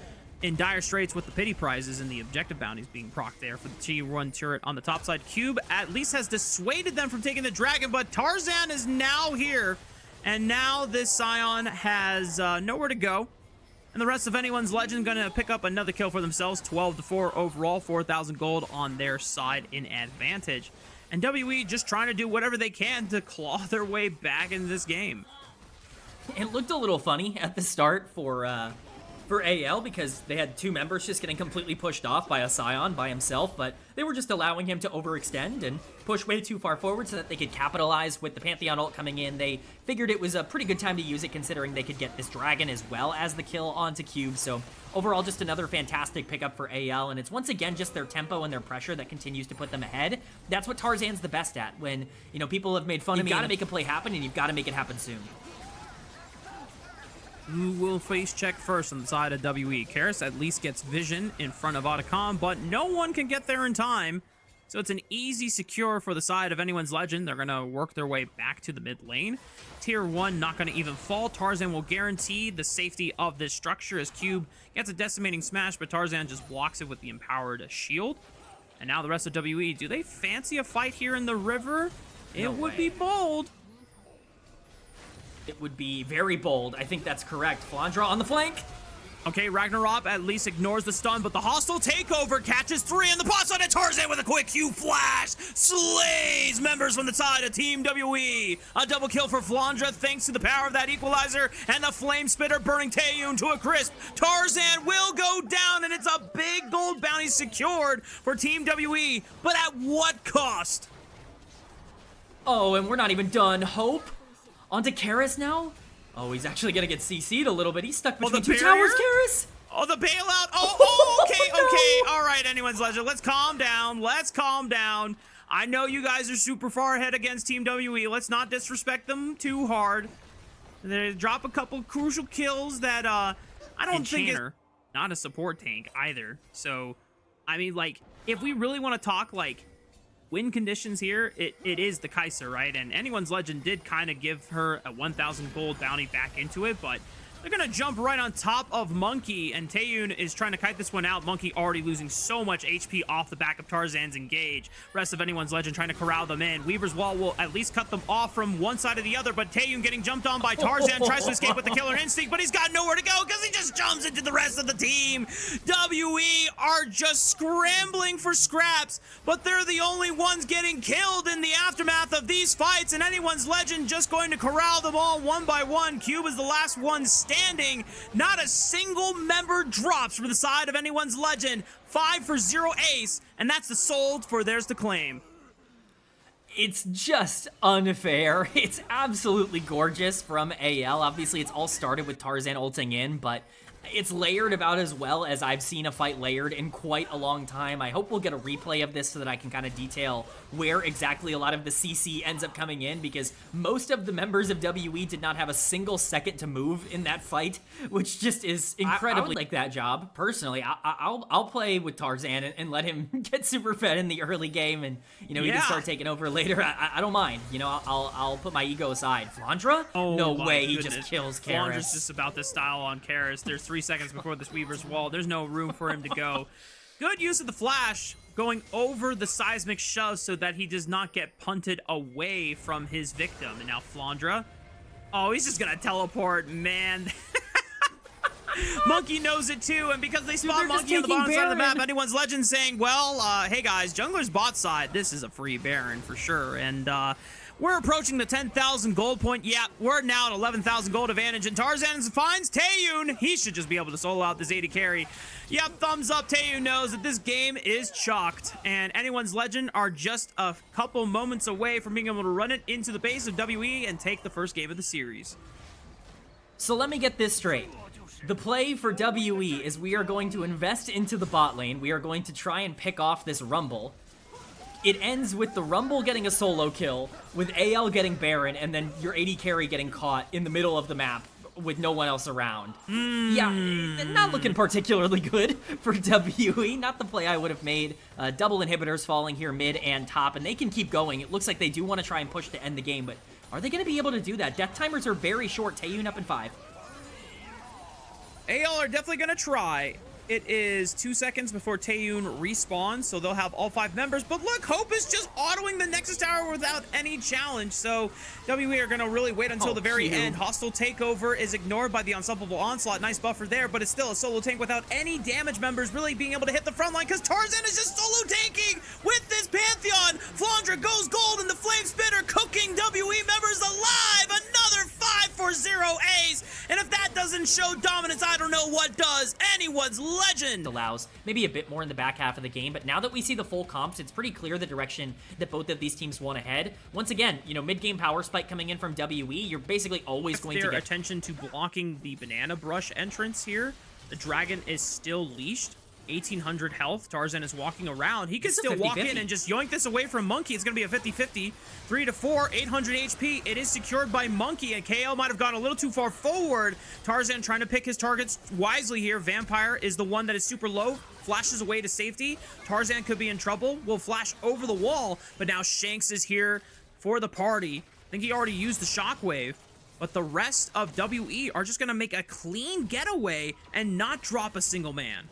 in dire straits with the pity prizes and the objective bounties being procced there for the T1 turret on the top side. Cube at least has dissuaded them from taking the dragon, but Tarzan is now here, and now this Scion has nowhere to go. And the rest of anyone's legend gonna pick up another kill for themselves. 12-4 overall, 4,000 gold on their side in advantage. And WE just trying to do whatever they can to claw their way back into this game.
It looked a little funny at the start for AL because they had two members just getting completely pushed off by a Scion by himself, but they were just allowing him to overextend and push way too far forward so that they could capitalize with the Pantheon ult coming in. They figured it was a pretty good time to use it considering they could get this dragon as well as the kill onto Cube. So overall, just another fantastic pickup for AL, and it's once again just their tempo and their pressure that continues to put them ahead. That's what Tarzan's the best at. When, you know, people have made fun of me, you've got to make a play happen, and you've got to make it happen soon.
Who will face check first on the side of WE? Karis at least gets vision in front of Otacon, but no one can get there in time. So it's an easy secure for the side of anyone's legend. They're going to work their way back to the mid lane. Tier 1 not going to even fall. Tarzan will guarantee the safety of this structure as Cube gets a decimating smash, but Tarzan just blocks it with the empowered shield. And now the rest of WE, do they fancy a fight here in the river? It would be bold.
It would be very bold. I think that's correct. Flandra on the flank.
Okay, Ragnarok at least ignores the stun, but the hostile takeover catches 3 in the pot on Tarzan with a quick Q flash. Slays members from the side of Team WE. A double kill for Flandra thanks to the power of that equalizer and the flame spitter burning Taeyun to a crisp. Tarzan will go down, and it's a big gold bounty secured for Team WE, but at what cost?
Oh, and we're not even done. Hope onto Karis now. Oh, he's actually gonna get CC'd a little bit. He's stuck between two towers, Karis.
Oh, the bailout. Oh, okay, okay. All right, anyone's legend. Let's calm down. Let's calm down. I know you guys are super far ahead against Team WE. Let's not disrespect them too hard. They drop a couple crucial kills that I don't think is not a support tank either. So, I mean, like, if we really want to talk like win conditions here, it is the Kai'Sa, right? And anyone's legend did kind of give her a 1,000 gold bounty back into it, but they're gonna jump right on top of Monkey, and Taeyun is trying to kite this one out. Monkey already losing so much HP off the back of Tarzan's engage. Rest of anyone's legend trying to corral them in. Weaver's Wall will at least cut them off from one side or the other, but Taeyun getting jumped on by Tarzan, tries to escape with the killer instinct, but he's got nowhere to go because he just jumps into the rest of the team. WE are just scrambling for scraps, but they're the only ones getting killed in the aftermath of these fights, and anyone's legend just going to corral them all one by one. Cube is the last one standing. Not a single member drops from the side of anyone's legend. 5 for 0 ace, and that's the sold for theirs to claim.
It's just unfair. It's absolutely gorgeous from AL. Obviously, it's all started with Tarzan ulting in, but it's layered about as well as I've seen a fight layered in quite a long time. I hope we'll get a replay of this so that I can kind of detail where exactly a lot of the CC ends up coming in, because most of the members of WE did not have a single second to move in that fight, which just is incredibly I would like that job. Personally, I'll play with Tarzan and let him get super fed in the early game, and you know he can start taking over later. I don't mind. You know, I'll put my ego aside. Flandra?
Oh,
no way, he just kills Karis.
Flandra's just about to style on Karis. There's 3 seconds before this Weaver's Wall. There's no room for him to go. Good use of the flash, going over the seismic shove so that he does not get punted away from his victim. And now Flandra. Oh, he's just gonna teleport, man. Monkey knows it too, and because they spawn Monkey on the bottom side of the map, anyone's legend saying, well, hey guys, jungler's bot side, this is a free Baron for sure. And we're approaching the 10,000 gold point. Yeah, we're now at 11,000 gold advantage, and Tarzan finds Taeyun. He should just be able to solo out this 80 carry. Yep, thumbs up. Taeyun knows that this game is chalked, and anyone's legend are just a couple moments away from being able to run it into the base of WE and take the first game of the series.
So let me get this straight. The play for WE is we are going to invest into the bot lane. We are going to try and pick off this Rumble. It ends with the Rumble getting a solo kill, with AL getting Baron, and then your AD carry getting caught in the middle of the map with no one else around. Yeah, not looking particularly good for WE. Not the play I would have made. Double inhibitors falling here mid and top, and they can keep going. It looks like they do want to try and push to end the game, but Are they going to be able to do that? Death timers are very short. Taeyun up in 5.
AL are definitely going to try. It is 2 seconds before Taeyun respawns, so they'll have all 5 members. But look, Hope is just autoing the Nexus Tower without any challenge. So WE are going to really wait until the very end. Hostile takeover is ignored by the Unstoppable Onslaught. Nice buffer there, but it's still a solo tank without any damage members really being able to hit the front line because Tarzan is just solo tanking with this Pantheon. Flandra goes gold and the Flame Spitter cooking WE members alive. Another 5-4-0 ace. And if that doesn't show dominance, I don't know what does. Anyone's legend.
Allows maybe a bit more in the back half of the game, but now that we see the full comps, it's pretty clear the direction that both of these teams want to head. Once again, you know, mid-game power spike coming in from WE, you're basically always going to get
attention to blocking the banana brush entrance here. The dragon is still leashed. 1800 health. Tarzan is walking around. He could still walk in and just yoink this away from Monkey. It's going to be a 50-50. 3-4, 800 HP. It is secured by Monkey, and KO might have gone a little too far forward. Tarzan trying to pick his targets wisely here. Vampire is the one that is super low. Flashes away to safety. Tarzan could be in trouble. Will flash over the wall, but now Shanks is here for the party. I think he already used the shockwave. But the rest of WE are just going to make a clean getaway and not drop a single man.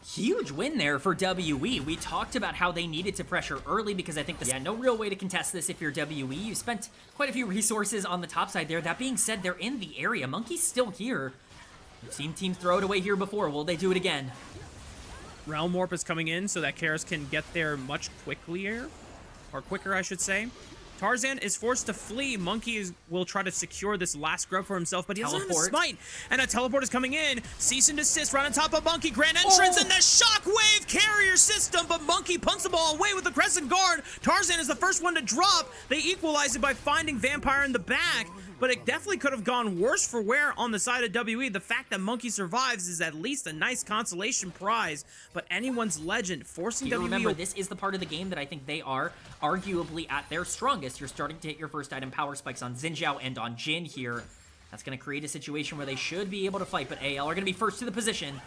Huge win there for WE. We talked about how they needed to pressure early because I think no real way to contest this if you're WE. You spent quite a few resources on the top side there. That being said, they're in the area. Monkey's still here. We've seen teams throw it away here before. Will they do it again?
Realm Warp is coming in so that Karis can get there much quicker, I should say. Tarzan is forced to flee. Monkey will try to secure this last grub for himself, but he doesn't have a smite. And a teleport is coming in. Cease and desist right on top of Monkey. Grand entrance and the shockwave carrier system, but Monkey punts the ball away with the Crescent Guard. Tarzan is the first one to drop. They equalize it by finding Vampire in the back, but it definitely could have gone worse for wear on the side of WE. The fact that Monkey survives is at least a nice consolation prize, but anyone's legend forcing WE.
Remember, this is the part of the game that I think they are arguably at their strongest. You're starting to hit your first item power spikes on Xin Zhao and on Jin here. That's going to create a situation where they should be able to fight, but AL are going to be first to the position.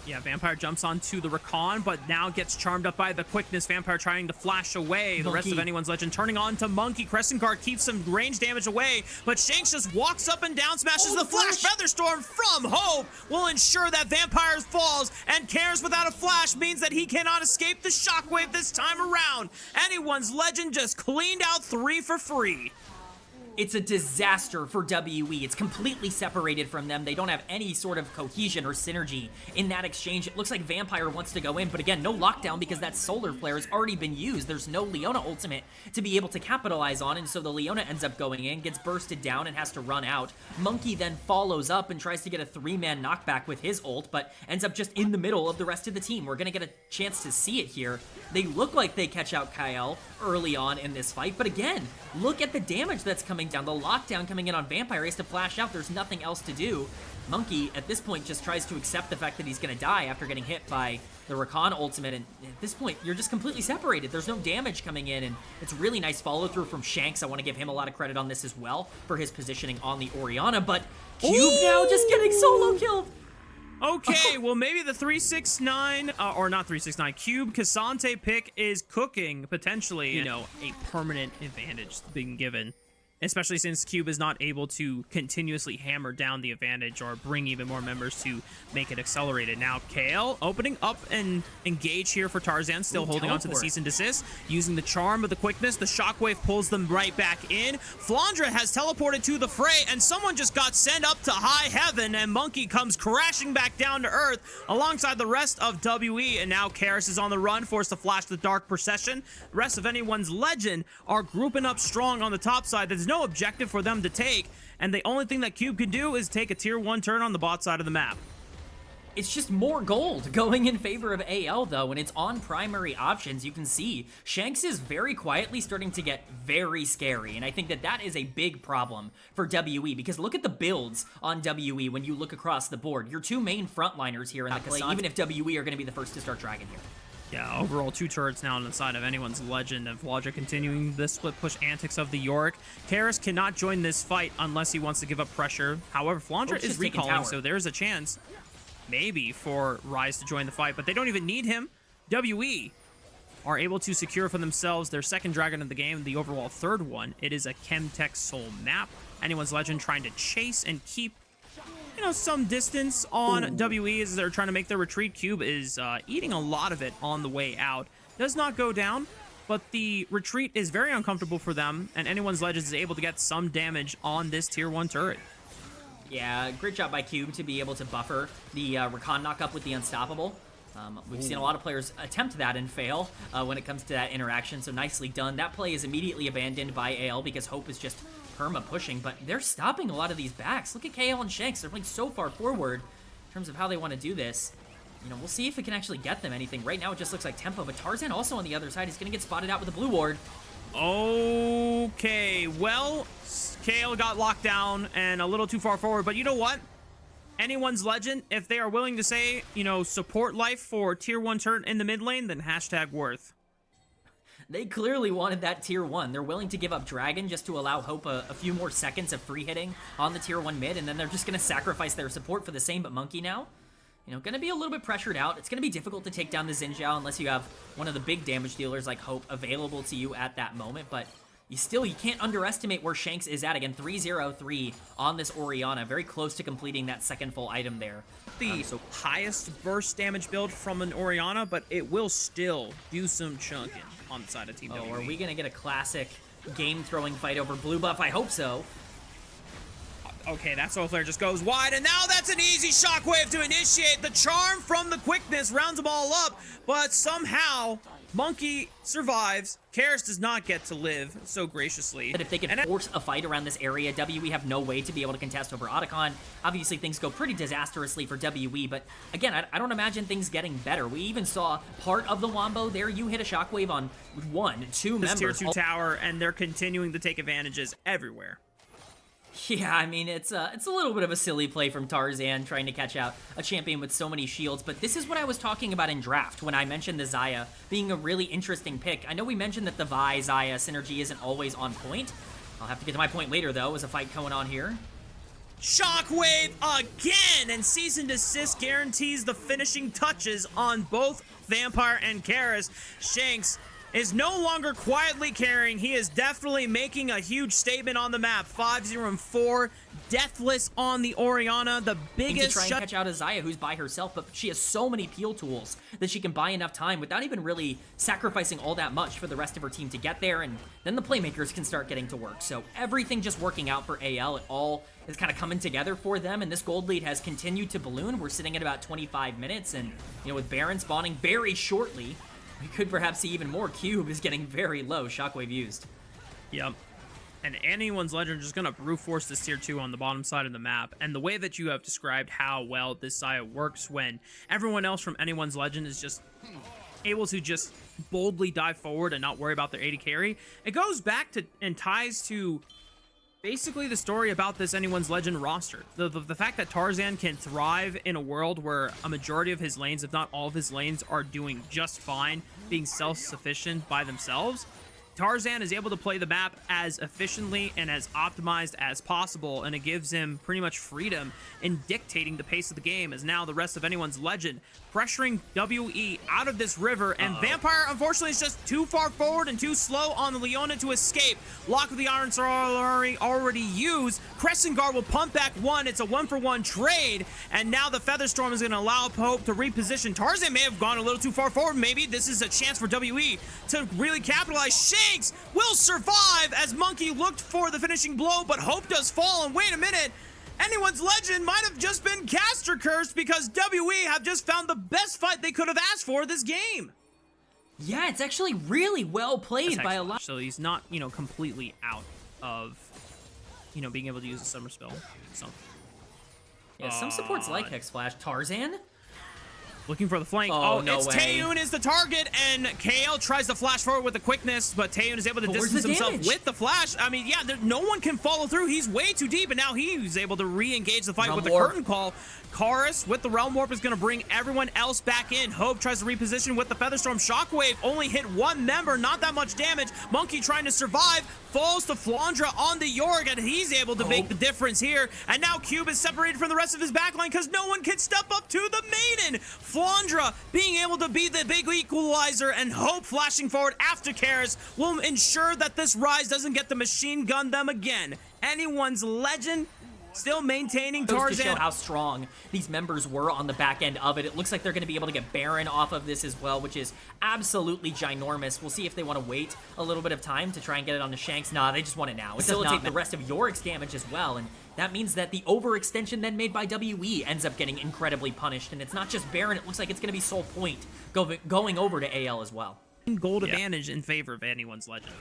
Yeah, Vampire jumps onto the Recon, but now gets charmed up by the quickness. Vampire trying to flash away. Monkey. The rest of anyone's legend turning on to Monkey. Crescent Guard keeps some range damage away, but Shanks just walks up and down, smashes the flash. Featherstorm from Hope will ensure that Vampire falls, and Cares without a flash means that he cannot escape the shockwave this time around. Anyone's legend just cleaned out 3 for free.
It's a disaster for WE. It's completely separated from them. They don't have any sort of cohesion or synergy in that exchange. It looks like Vampire wants to go in, but again, no lockdown because that Solar Flare has already been used. There's no Leona ultimate to be able to capitalize on, and so the Leona ends up going in, gets bursted down, and has to run out. Monkey then follows up and tries to get a 3-man knockback with his ult, but ends up just in the middle of the rest of the team. We're going to get a chance to see it here. They look like they catch out Kyle early on in this fight, but again, look at the damage that's coming down. The lockdown coming in on Vampire. He has to flash out. There's nothing else to do. Monkey, at this point, just tries to accept the fact that he's going to die after getting hit by the Rakan ultimate, and at this point, you're just completely separated. There's no damage coming in, and it's really nice follow-through from Shanks. I want to give him a lot of credit on this as well for his positioning on the Orianna, but Cube now just getting solo killed.
Okay, well, maybe the 369, or not 369, Cube Cassante pick is cooking, potentially, you know, a permanent advantage being given. Especially since Cube is not able to continuously hammer down the advantage or bring even more members to make it accelerated. Now, KL opening up and engage here for Tarzan, still holding on to the cease and desist, using the charm of the quickness. The shockwave pulls them right back in. Flandra has teleported to the fray, and someone just got sent up to high heaven, and Monkey comes crashing back down to earth alongside the rest of WE, and now Karis is on the run, forced to flash the Dark Procession. The rest of anyone's legend are grouping up strong on the top side. There's no objective for them to take, and the only thing that Cube can do is take a tier 1 turn on the bot side of the map.
It's just more gold going in favor of AL, though, and it's on primary options. You can see Shanks is very quietly starting to get very scary, and I think that that is a big problem for WE, because look at the builds on WE when you look across the board. Your 2 main frontliners here in the play, even if WE are going to be the first to start Dragon here.
Yeah, overall 2 turrets now on the side of anyone's legend, and Vladra continuing the split push antics of the Yorick. Karis cannot join this fight unless he wants to give up pressure. However, Flandra is recalling, so there's a chance maybe for Rise to join the fight, but they don't even need him. WE are able to secure for themselves their second dragon of the game, the overall third one. It is a Chemtech Soul map. Anyone's Legend trying to chase and keep, you know, some distance on WE as they're trying to make their retreat. Cube is eating a lot of it on the way out. Does not go down, but the retreat is very uncomfortable for them, and Anyone's Legend is able to get some damage on this tier 1 turret.
Yeah, great job by Cube to be able to buffer the Recon knock-up with the Unstoppable. We've seen a lot of players attempt that and fail when it comes to that interaction, so nicely done. That play is immediately abandoned by AL because Hope is just perma pushing, but they're stopping a lot of these backs. Look at KL and Shanks. They're playing so far forward in terms of how they want to do this. You know, we'll see if it can actually get them anything. Right now, it just looks like tempo, but Tarzan also on the other side. He's going to get spotted out with a blue ward.
Okay, well, KL got locked down and a little too far forward, but you know what? Anyone's Legend, if they are willing to say, you know, support life for tier 1 turret in the mid lane, then hashtag worth.
They clearly wanted that tier 1. They're willing to give up Dragon just to allow Hope a few more seconds of free hitting on the tier 1 mid, and then they're just going to sacrifice their support for the same, but Monkey now, you know, going to be a little bit pressured out. It's going to be difficult to take down the Xin Zhao unless you have one of the big damage dealers like Hope available to you at that moment, but you can't underestimate where Shanks is at. Again, 3-0-3 on this Orianna. Very close to completing that second full item there.
The highest burst damage build from an Orianna, but it will still do some chunking on the side of Team WE.
Are we going to get a classic game-throwing fight over blue buff? I hope so.
Okay, that Soul Flare just goes wide, and now that's an easy shockwave to initiate. The charm from the quickness rounds them all up, but somehow Monkey survives. Karis does not get to live so graciously.
But if they can force a fight around this area, WE have no way to be able to contest over Otacon. Obviously, things go pretty disastrously for WE, but again, I don't imagine things getting better. We even saw part of the Wombo there. You hit a shockwave on 2 members.
Tier 2 tower, and they're continuing to take advantages everywhere.
Yeah, I mean, it's a little bit of a silly play from Tarzan trying to catch out a champion with so many shields, but this is what I was talking about in draft when I mentioned the Xayah being a really interesting pick. I know we mentioned that the Vi-Xayah synergy isn't always on point. I'll have to get to my point later, though. There's a fight going on here.
Shockwave again, and Cease and Desist guarantees the finishing touches on both Vampire and Karis. Shanks is no longer quietly carrying. He is definitely making a huge statement on the map. 5-0-4, deathless on the Orianna, the biggest
to try and catch out a Xayah who's by herself, but she has so many peel tools that she can buy enough time without even really sacrificing all that much for the rest of her team to get there, and then the playmakers can start getting to work. So everything just working out for AL. It all is kind of coming together for them, and this gold lead has continued to balloon. We're sitting at about 25 minutes, and you know, with Baron spawning very shortly, we could perhaps see even more. Cube is getting very low. Shockwave used.
Yep. And Anyone's Legend just going to brute force this tier 2 on the bottom side of the map. And the way that you have described how well this Xayah works when everyone else from Anyone's Legend is just able to just boldly dive forward and not worry about their AD carry, it goes back to and ties to basically the story about this Anyone's Legend roster. The fact that Tarzan can thrive in a world where a majority of his lanes, if not all of his lanes, are doing just fine, being self-sufficient by themselves. Tarzan is able to play the map as efficiently and as optimized as possible, and it gives him pretty much freedom in dictating the pace of the game, as now the rest of Anyone's Legend pressuring WE out of this river, and Vampire, unfortunately, is just too far forward and too slow on the Leona to escape. Lock of the Iron Sword already used. Crescent Guard will pump back one. It's a 1-for-1 trade, and now the Featherstorm is going to allow Hope to reposition. Tarzan may have gone a little too far forward. Maybe this is a chance for WE to really capitalize. Shanks will survive as Monkey looked for the finishing blow, but Hope does fall, and wait a minute, Anyone's Legend might have just been caster cursed because WE have just found the best fight they could have asked for this game.
Yeah, it's actually really well played by a lot.
So he's not, you know, completely out of, you know, being able to use a summer spell. So
yeah, some supports like Hex Flash. Tarzan?
Looking for the flank.
Oh, no
it's
way.
Taeyun is the target, and KL tries to flash forward with the quickness, but Taeyun is able to distance himself with the flash. I mean, yeah, no one can follow through. He's way too deep, and now he's able to re-engage the fight with the curtain call. Karis with the Realm Warp is going to bring everyone else back in. Hope tries to reposition with the Featherstorm. Shockwave only hit one member, not that much damage. Monkey trying to survive. falls to Flandra on the Yorick, and he's able to make the difference here. And now Cube is separated from the rest of his backline because no one can step up to the Maiden. Flandra being able to be the big equalizer, and Hope flashing forward after Karis will ensure that this Rise doesn't get the machine gun them again. Anyone's Legend still maintaining Tarzan.
To show how strong these members were on the back end of it. It looks like they're going to be able to get Baron off of this as well, which is absolutely ginormous. We'll see if they want to wait a little bit of time to try and get it on the Shanks. Nah, they just want it now. Facilitate the rest of Yorick's damage as well, and that means that the overextension then made by WE ends up getting incredibly punished, and it's not just Baron. It looks like it's going to be Soul Point going over to AL as well.
Gold advantage in favor of Anyone's Legend.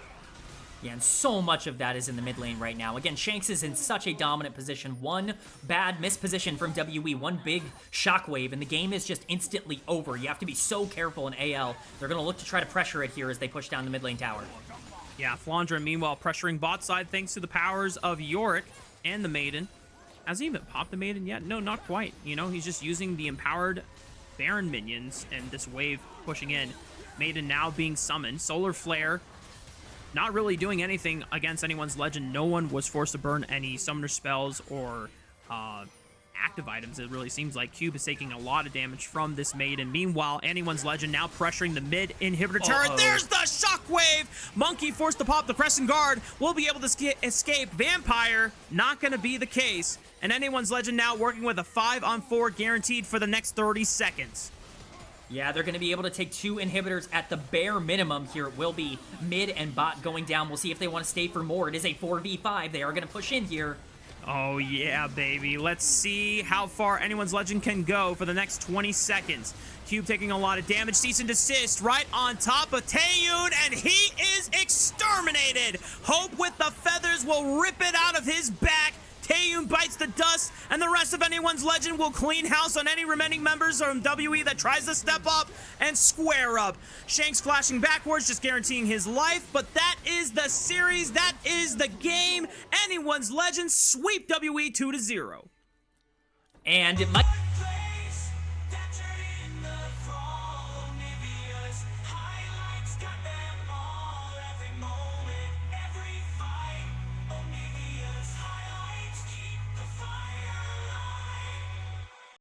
Yeah, and so much of that is in the mid lane right now. Again, Shanks is in such a dominant position. One bad misposition from WE, one big shockwave, and the game is just instantly over. You have to be so careful in AL. They're going to look to try to pressure it here as they push down the mid lane tower.
Yeah, Flandra, meanwhile, pressuring bot side thanks to the powers of Yorick and the Maiden. Hasn't even popped the Maiden yet? No, not quite. You know, he's just using the empowered Baron minions and this wave pushing in. Maiden now being summoned. Solar Flare not really doing anything against Anyone's Legend. No one was forced to burn any summoner spells or active items. It really seems like Cube is taking a lot of damage from this Maiden. Meanwhile, Anyone's Legend now pressuring the mid inhibitor turret. There's the shockwave! Monkey forced to pop the Crescent Guard. Will be able to escape. Vampire, not going to be the case. And Anyone's Legend now working with a 5-on-4 guaranteed for the next 30 seconds.
Yeah, they're going to be able to take 2 inhibitors at the bare minimum here. It will be mid and bot going down. We'll see if they want to stay for more. It is a 4v5. They are going to push in here.
Oh, yeah, baby. Let's see how far Anyone's Legend can go for the next 20 seconds. Cube taking a lot of damage. Cease and desist right on top of Taeyun, and he is exterminated. Hope with the feathers will rip it out of his back. Taeyun bites the dust, and the rest of Anyone's Legend will clean house on any remaining members from WE that tries to step up and square up. Shanks flashing backwards, just guaranteeing his life, but that is the series, that is the game. Anyone's Legend sweep WE 2-0.
And it might...